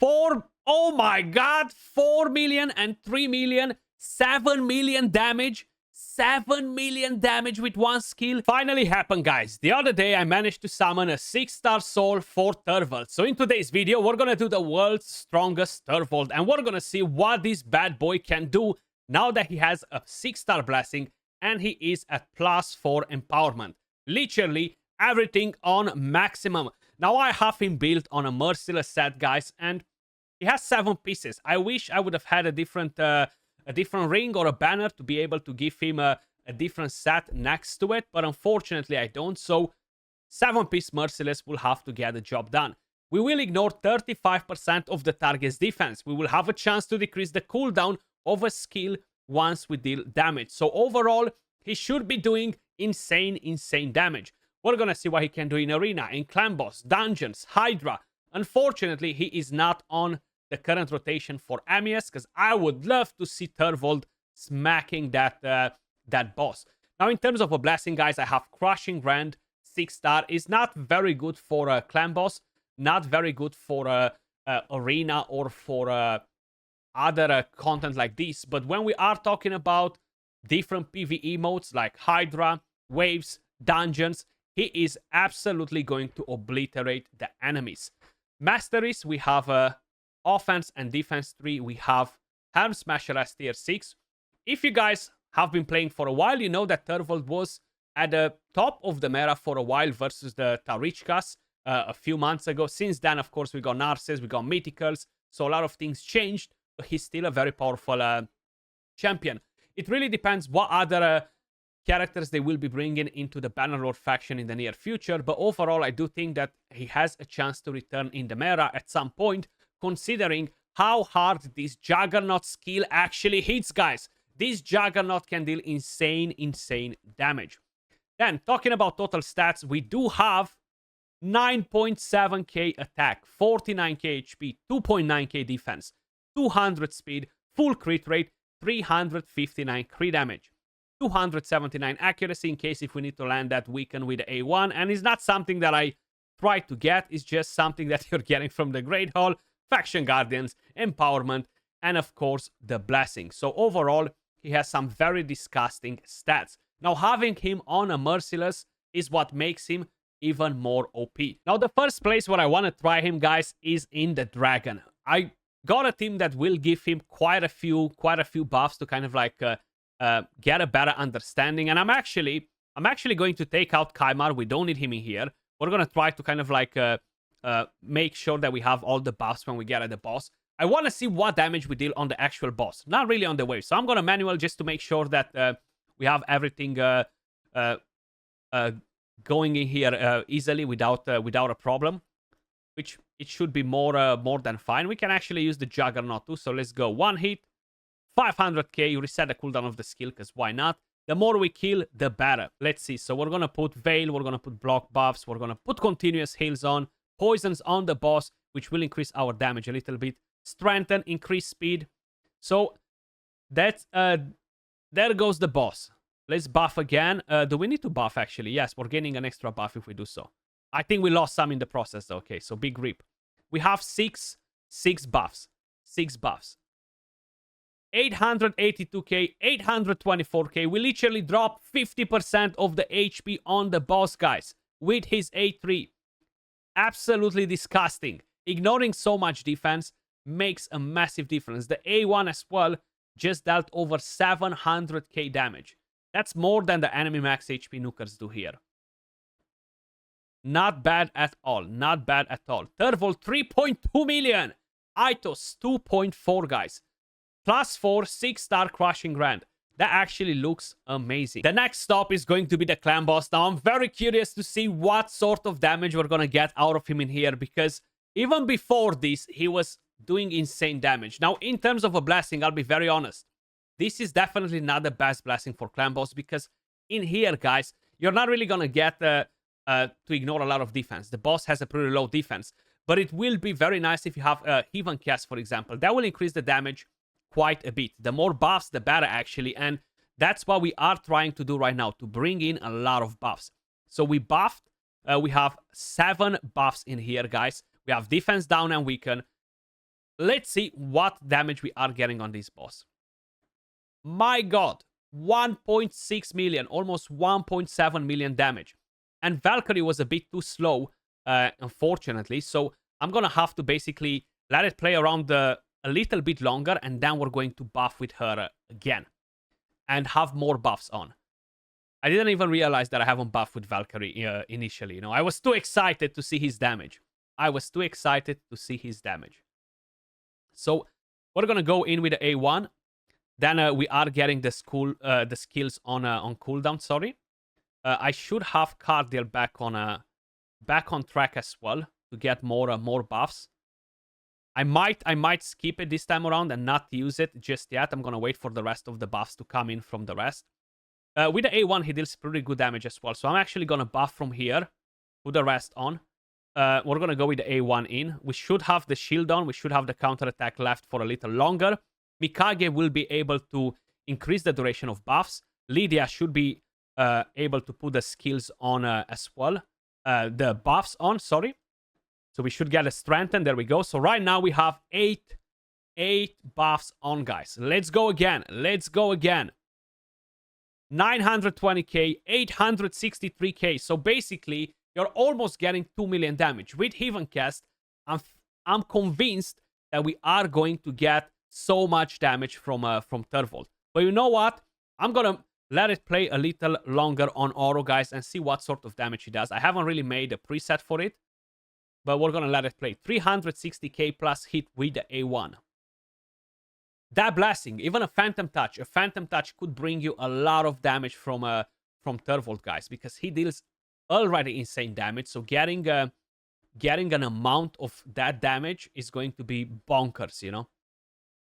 Oh my god, 4 million and 3 million, 7 million damage. 7 million damage with one skill. Finally happened, guys. The other day I managed to summon a 6-star soul for Turvold. So in today's video we're gonna do the world's strongest Turvold, and we're gonna see what this bad boy can do now that he has a 6-star blessing and he is at +4 empowerment. Literally everything on maximum. Now I have him built on a merciless set, guys, and he has 7 pieces. I wish I would have had a different ring or a banner to be able to give him a different set next to it, but unfortunately I don't, so 7-piece Merciless will have to get the job done. We will ignore 35% of the target's defense. We will have a chance to decrease the cooldown of a skill once we deal damage. So overall, he should be doing insane damage. We're gonna see what he can do in Arena, in Clan Boss, Dungeons, Hydra. Unfortunately, he is not on the current rotation for MES, because I would love to see Turvold smacking that boss. Now, in terms of a blessing, guys, I have Crushing Rand, 6-star. Is not very good for a Clan Boss, not very good for Arena or for other content like this. But when we are talking about different PvE modes like Hydra, Waves, Dungeons, he is absolutely going to obliterate the enemies. Masteries, we have Offense and Defense 3, we have Helm Smasher as tier 6. If you guys have been playing for a while, you know that Turvold was at the top of the meta for a while versus the Tarichkas a few months ago. Since then, of course, we got Narses, we got Mythicals, so a lot of things changed, but he's still a very powerful champion. It really depends what other characters they will be bringing into the Bannerlord faction in the near future, but overall, I do think that he has a chance to return in the meta at some point, considering how hard this Juggernaut skill actually hits, guys. This Juggernaut can deal insane damage. Then, talking about total stats, we do have 9.7k attack, 49k HP, 2.9k defense, 200 speed, full crit rate, 359 crit damage, 279 accuracy in case if we need to land that weaken with the A1, and it's not something that I try to get, it's just something that you're getting from the Great Hall, Faction Guardians, Empowerment, and of course the Blessing. So overall, he has some very disgusting stats. Now, having him on a Merciless is what makes him even more OP. Now, the first place where I want to try him, guys, is in the Dragon. I got a team that will give him quite a few buffs to kind of like get a better understanding. And I'm actually going to take out Kaimar. We don't need him in here. We're gonna try to kind of like make sure that we have all the buffs when we get at the boss. I want to see what damage we deal on the actual boss, not really on the wave. So I'm gonna manual just to make sure that we have everything going in here easily without a problem, which it should be more than fine. We can actually use the Juggernaut too. So let's go. One hit, 500k. You reset the cooldown of the skill, because why not? The more we kill, the better. Let's see. So we're gonna put Veil, we're gonna put block buffs, we're gonna put continuous heals on, poisons on the boss, which will increase our damage a little bit. Strengthen, increase speed. So that's there goes the boss. Let's buff again. Do we need to buff actually? Yes, we're gaining an extra buff if we do so. I think we lost some in the process though. Okay, so big rip. We have six buffs. 6 buffs. 882k, 824k. We literally dropped 50% of the HP on the boss, guys, with his A3. Absolutely disgusting. Ignoring so much defense makes a massive difference. The A1 as well just dealt over 700k damage. That's more than the enemy max HP nukers do here. Not bad at all. Not bad at all. Turvold 3.2 million. Itos 2.4, guys. +4, 6-star Crushing Rand. That actually looks amazing. The next stop is going to be the Clan Boss. Now, I'm very curious to see what sort of damage we're going to get out of him in here, because even before this, he was doing insane damage. Now, in terms of a blessing, I'll be very honest. This is definitely not the best blessing for Clan Boss, because in here, guys, you're not really going to get to ignore a lot of defense. The boss has a pretty low defense, but it will be very nice if you have Heathen Cast, for example. That will increase the damage quite a bit. The more buffs, the better, actually, and that's what we are trying to do right now, to bring in a lot of buffs. So we buffed, we have 7 buffs in here, guys. We have defense down and weaken, Let's see what damage we are getting on this boss. My god, 1.6 million, almost 1.7 million damage. And Valkyrie was a bit too slow, unfortunately. So I'm gonna have to basically let it play around a little bit longer, and then we're going to buff with her again. And have more buffs on. I didn't even realize that I haven't buffed with Valkyrie initially. You know, I was too excited to see his damage. So we're gonna go in with the A1. Then we are getting the skills on cooldown. Sorry, I should have Cardiel back on track as well to get more buffs. I might skip it this time around and not use it just yet. I'm gonna wait for the rest of the buffs to come in from the rest. With the A1, he deals pretty good damage as well. So I'm actually gonna buff from here, put the rest on. We're gonna go with the A1 in. We should have the shield on. We should have the counter attack left for a little longer. Mikage will be able to increase the duration of buffs. Lydia should be able to put the skills on as well. The buffs on, sorry. So we should get a strengthen. There we go. So right now we have 8 buffs on, guys. Let's go again. 920k, 863k. So basically, you're almost getting 2 million damage. With Heaven Cast, I'm convinced that we are going to get so much damage from Turvold. But you know what? I'm gonna let it play a little longer on Oro, guys, and see what sort of damage he does. I haven't really made a preset for it, but we're gonna let it play. 360k plus hit with the A1. That blessing, even a Phantom Touch. A Phantom Touch could bring you a lot of damage from Turvold, guys, because he deals already insane damage. So getting an amount of that damage is going to be bonkers, you know?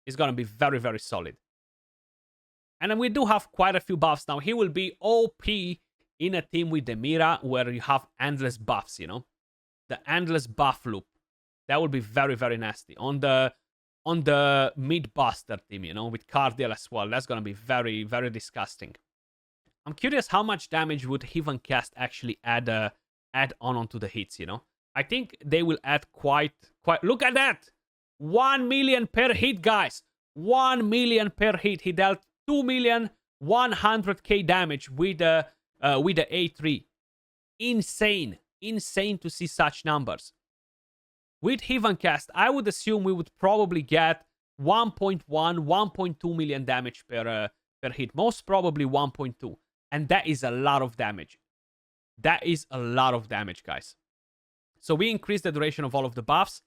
It's going to be very, very solid. And then we do have quite a few buffs now. He will be OP in a team with Demira where you have endless buffs, you know? The endless buff loop. That will be very, very nasty. On the mid-buster team, you know, with Cardiel as well. That's going to be very, very disgusting. I'm curious how much damage would Heaven Cast actually add on onto the hits, you know? I think they will add quite... Look at that! 1 million per hit, guys. 1 million per hit. He dealt 2,100,000 damage with the A3. Insane. Insane to see such numbers. With Heaven Cast, I would assume we would probably get 1.1, 1.2 million damage per hit. Most probably 1.2. And that is a lot of damage. That is a lot of damage, guys. So we increase the duration of all of the buffs.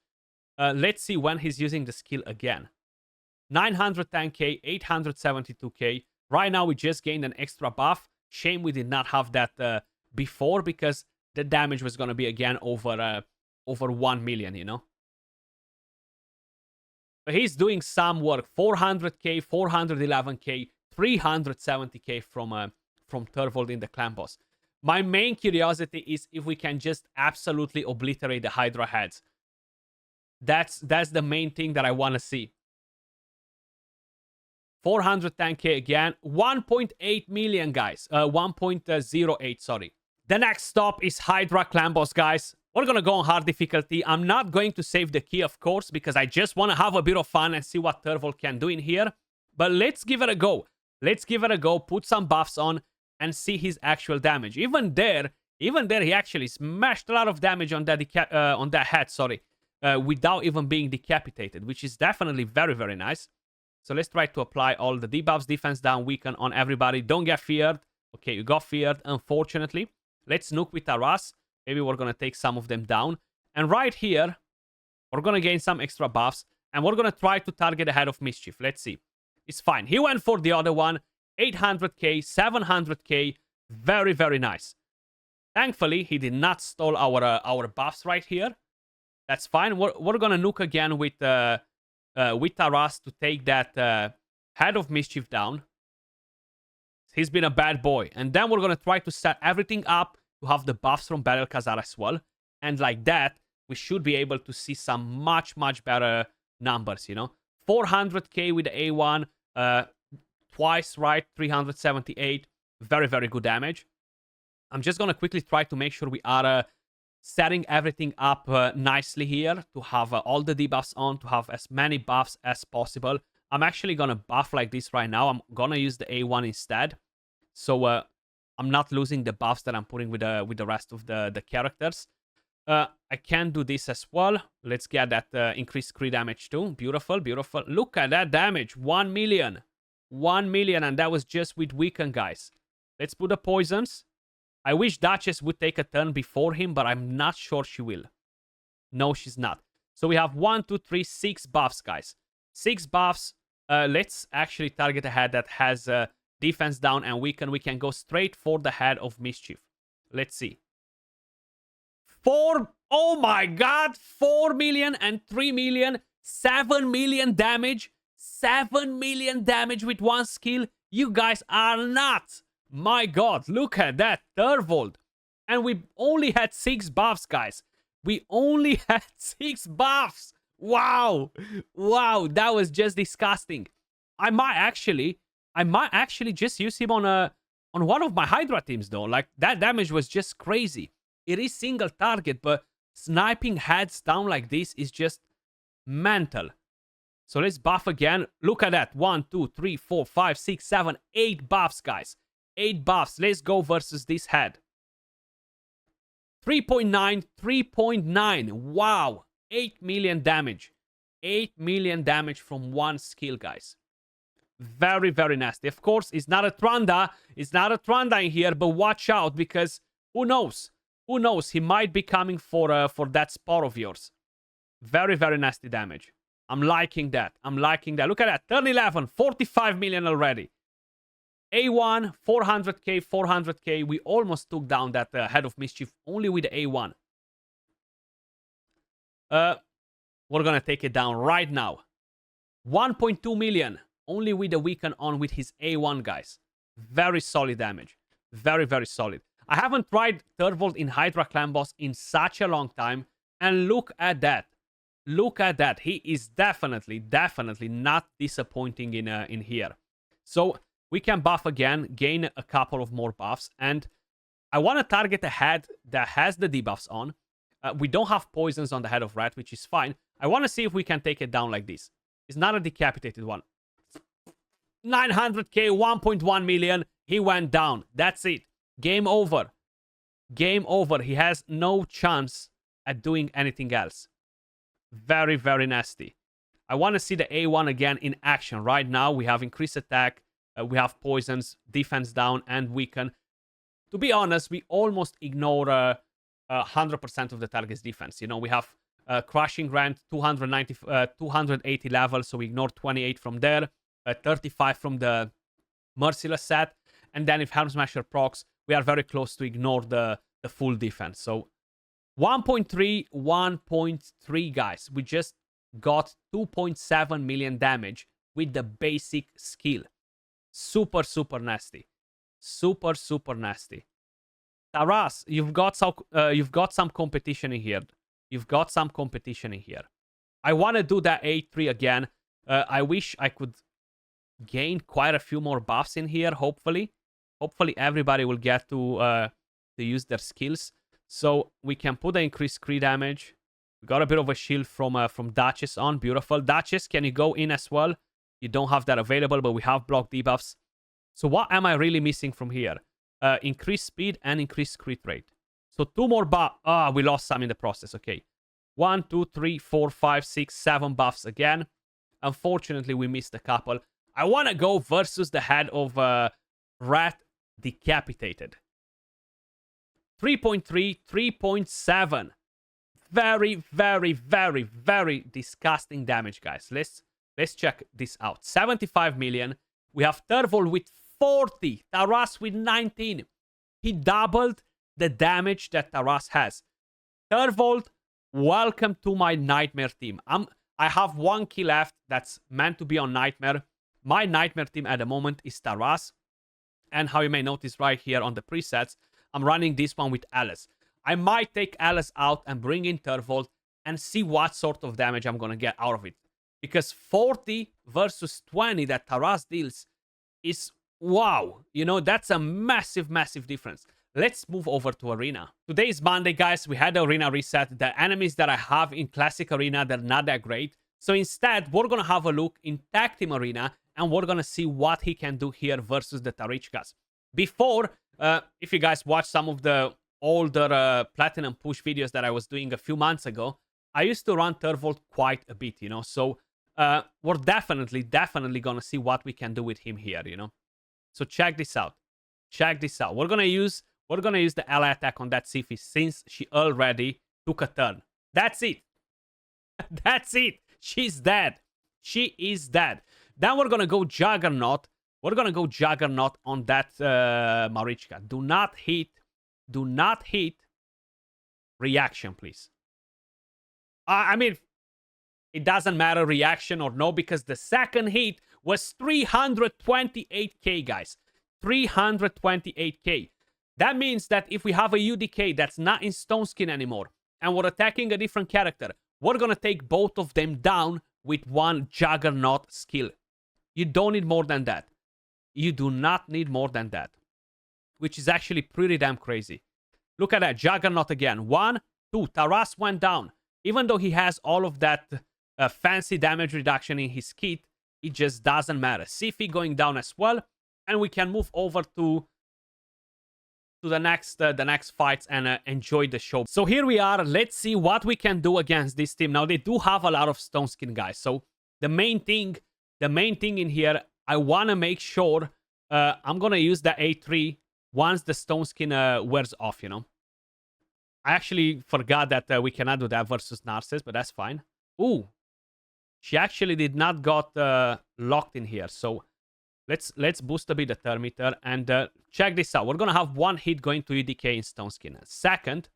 Let's see when he's using the skill again. 910k, 872k. Right now we just gained an extra buff. Shame we did not have that before, because the damage was going to be again over 1 million, you know. But he's doing some work. 400k, 411k, 370k from Turvold in the clan boss. My main curiosity is if we can just absolutely obliterate the Hydra heads. That's the main thing that I want to see. 410k again. 1.8 million, guys. 1.08, sorry. The next stop is Hydra clan boss, guys. We're gonna go on hard difficulty. I'm not going to save the key, of course, because I just want to have a bit of fun and see what Turvold can do in here. But let's give it a go. Let's give it a go. Put some buffs on and see his actual damage. Even there, he actually smashed a lot of damage on that head, sorry. Without even being decapitated, which is definitely very, very nice. So let's try to apply all the debuffs. Defense down, weaken on everybody. Don't get feared. Okay, you got feared, unfortunately. Let's nuke with Taras. Maybe we're going to take some of them down. And right here, we're going to gain some extra buffs. And we're going to try to target the Head of Mischief. Let's see. It's fine. He went for the other one. 800k, 700k. Very, very nice. Thankfully, he did not stall our buffs right here. That's fine. We're going to nuke again with Taras to take that Head of Mischief down. He's been a bad boy. And then we're going to try to set everything up to have the buffs from Battle Khazar as well. And like that, we should be able to see some much, much better numbers, you know. 400k with the A1. Twice, right? 378. Very, very good damage. I'm just going to quickly try to make sure we are setting everything up nicely here to have all the debuffs on, to have as many buffs as possible. I'm actually gonna buff like this right now. I'm gonna use the A1 instead, so I'm not losing the buffs that I'm putting with the rest of the characters. I can do this as well. Let's get that increased crit damage too. Beautiful, beautiful. Look at that damage. 1 million. 1 million, and that was just with weaken, guys. Let's put the poisons. I wish Duchess would take a turn before him, but I'm not sure she will. No, she's not. So we have 1, 2, 3, 6 buffs, guys. 6 buffs. Let's actually target a head that has defense down and weaken. We can go straight for the head of Mischief. Let's see. Oh my god, 4 million and 3 million, 7 million damage. 7 million damage with one skill. You guys are nuts. My god, look at that, Turvold. And we only had 6 buffs, guys. We only had 6 buffs. Wow. Wow, that was just disgusting. I might actually just use him on one of my Hydra teams, though. Like, that damage was just crazy. It is single target, but sniping heads down like this is just mental. So let's buff again. Look at that. 1, 2, 3, 4, 5, 6, 7, 8 buffs, guys. 8 buffs. Let's go versus this head. 3.9, 3.9. Wow. 8 million damage. 8 million damage from one skill, guys. Very, very nasty. Of course, it's not a Tranda. It's not a Tranda in here, but watch out, because who knows? Who knows? He might be coming for that spot of yours. Very, very nasty damage. I'm liking that. I'm liking that. Look at that. Turn 11, 45 million already. A1, 400k, 400k. We almost took down that Head of Mischief only with the A1. We're going to take it down right now. 1.2 million. Only with the weaken on with his A1, guys. Very solid damage. Very, very solid. I haven't tried Turvold in Hydra Clan Boss in such a long time. And look at that. Look at that. He is definitely not disappointing in here. So we can buff again, gain a couple of more buffs. And I want to target a head that has the debuffs on. We don't have poisons on the head of Rat, which is fine. I want to see if we can take it down like this. It's not a decapitated one. 900k, 1.1 million. He went down. That's it. Game over. Game over. He has no chance at doing anything else. Very, very nasty. I want to see the A1 again in action. Right now, we have increased attack. We have poisons, defense down, and weaken. To be honest, we almost ignore 100% of the target's defense. You know, we have Crushing Grant, 280 level, so we ignore 28 from there. 35 from the Merciless set. And then if Helm Smasher procs, we are very close to ignore the full defense. So 1.3, 1.3, guys. We just got 2.7 million damage with the basic skill. Super, super nasty. Super, super nasty. Taras, you've got some competition in here. You've got some competition in here. I want to do that A3 again. I wish I could gain quite a few more buffs in here, hopefully. Hopefully everybody will get to use their skills. So we can put the increased crit damage. We got a bit of a shield from Duchess on. Beautiful. Duchess, can you go in as well? You don't have that available, but we have block debuffs. So what am I really missing from here? Increased speed and increased crit rate. So 2 more buffs. Ah, we lost some in the process. Okay. 1, 2, 3, 4, 5, 6, 7 buffs again. Unfortunately, we missed a couple. I want to go versus the head of Rat Decapitated. 3.3, 3.7. Very, very, very, very disgusting damage, guys. Let's check this out. 75 million. We have Turvold with 40. Taras with 19. He doubled the damage that Taras has. Turvold, welcome to my Nightmare team. I have 1 key left that's meant to be on Nightmare. My Nightmare team at the moment is Taras. And how you may notice right here on the presets, I'm running this one with Alice. I might take Alice out and bring in Turvold and see what sort of damage I'm going to get out of it. Because 40 versus 20 that Taras deals is, wow. You know, that's a massive, massive difference. let's move over to Arena. Today is Monday, guys. We had the Arena reset. The enemies that I have in Classic Arena, they're not that great. So instead, we're going to have a look in Tag Team Arena, and we're going to see what he can do here versus the Tarichkas. Before, if you guys watch some of the older Platinum Push videos that I was doing a few months ago, I used to run Turvold quite a bit, you know. So we're definitely going to see what we can do with him here, you know. So check this out. Check this out. We're going to use the ally attack on that Sifi since she already took a turn. That's it. That's it. She's dead. She is dead. Then we're going to go Juggernaut. We're going to go Juggernaut on that Marichka. Do not hit reaction, please. I mean, it doesn't matter reaction or no, because the second hit was 328k, guys. 328k. That means that if we have a UDK that's not in Stone Skin anymore, and we're attacking a different character, we're going to take both of them down with one Juggernaut skill. You don't need more than that. You do not need more than that. Which is actually pretty damn crazy. Look at that. Juggernaut again. 1, 2. Taras went down. Even though he has all of that fancy damage reduction in his kit, it just doesn't matter. Sifi going down as well. And we can move over to the next fights and enjoy the show. So here we are. Let's see what we can do against this team. Now, they do have a lot of Stone Skin, guys. So the main thing in here, I want to make sure I'm going to use the A3 once the Stone Skin wears off, you know. I actually forgot that we cannot do that versus Narcissus, but that's fine. Ooh. She actually did not got locked in here. So let's boost a bit the thermometer and check this out. We're going to have one hit going to UDK in Stone Skin. Second,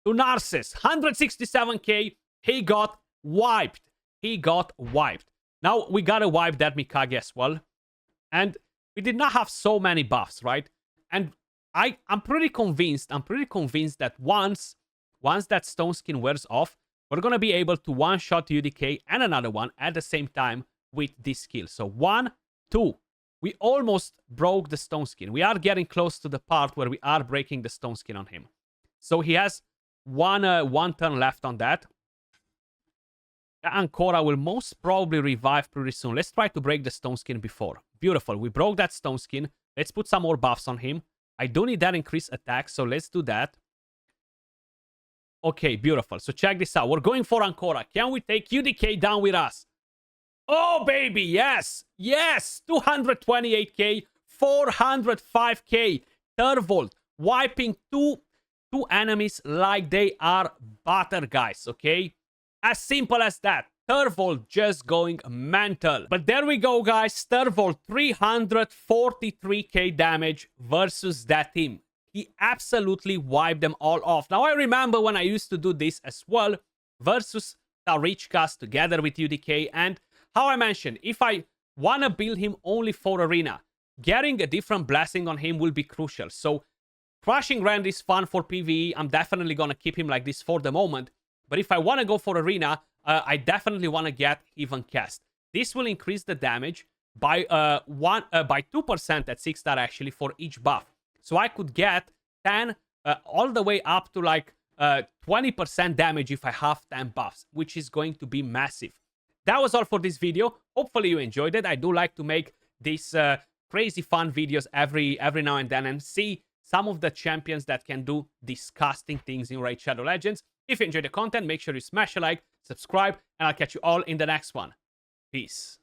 to Narcissus. 167k. He got wiped. He got wiped. Now, we got to wipe that Mikage as well. And we did not have so many buffs, right? And I'm pretty convinced that once that Stone Skin wears off, we're going to be able to one-shot UDK and another one at the same time with this skill. So 1, 2. We almost broke the Stone Skin. We are getting close to the part where we are breaking the Stone Skin on him. So he has one turn left on that. Ancora will most probably revive pretty soon. Let's try to break the Stone Skin before. Beautiful. We broke that Stone Skin. Let's put some more buffs on him. I do need that increased attack, so let's do that. Okay, beautiful. So check this out. We're going for Ancora. Can we take UDK down with us? Oh, baby, yes. Yes. 228k, 405k. Turvold wiping two enemies like they are butter, guys, okay? As simple as that. Turvold just going mental. But there we go, guys. Turvold, 343k damage versus that team. He absolutely wiped them all off. Now, I remember when I used to do this as well versus Tarichkas together with UDK. And how I mentioned, if I want to build him only for Arena, getting a different blessing on him will be crucial. So, Crushing Rand is fun for PvE. I'm definitely going to keep him like this for the moment. But if I want to go for Arena, I definitely want to get Even Cast. This will increase the damage by 2% at 6-star actually for each buff. So I could get 10 all the way up to like 20% damage if I have 10 buffs, which is going to be massive. That was all for this video. Hopefully you enjoyed it. I do like to make these crazy fun videos every now and then and see some of the champions that can do disgusting things in Raid Shadow Legends. If you enjoyed the content, make sure you smash a like, subscribe, and I'll catch you all in the next one. Peace.